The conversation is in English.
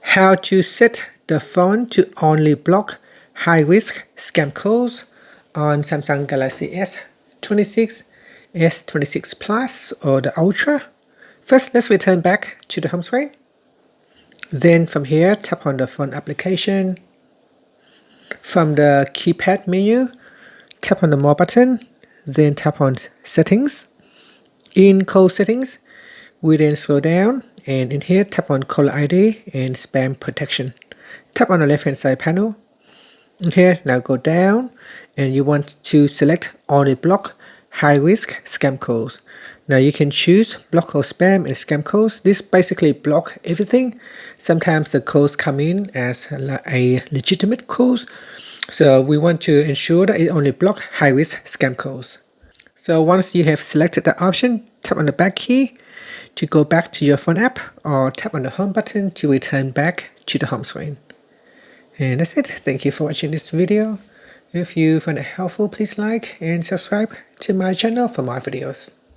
How to set the phone to only block high-risk scam calls on Samsung Galaxy S26, S26 Plus or the Ultra. First, let's return back to the home screen. Then from here, tap on the phone application. From the keypad menu, tap on the More button, then tap on Settings. In Call Settings, we then scroll down, and in here tap on Caller ID and Spam Protection. Tap on the left hand side panel. In here, now go down, and you want to select Only Block High Risk Scam Calls. Now you can choose Block All Spam and Scam Calls. This basically block everything. Sometimes the calls come in as a legitimate calls, so we want to ensure that it only block high risk scam calls. So once you have selected that option, tap on the back key to go back to your phone app, or tap on the home button to return back to the home screen. And that's it. Thank you for watching this video. If you find it helpful, please like and subscribe to my channel for more videos.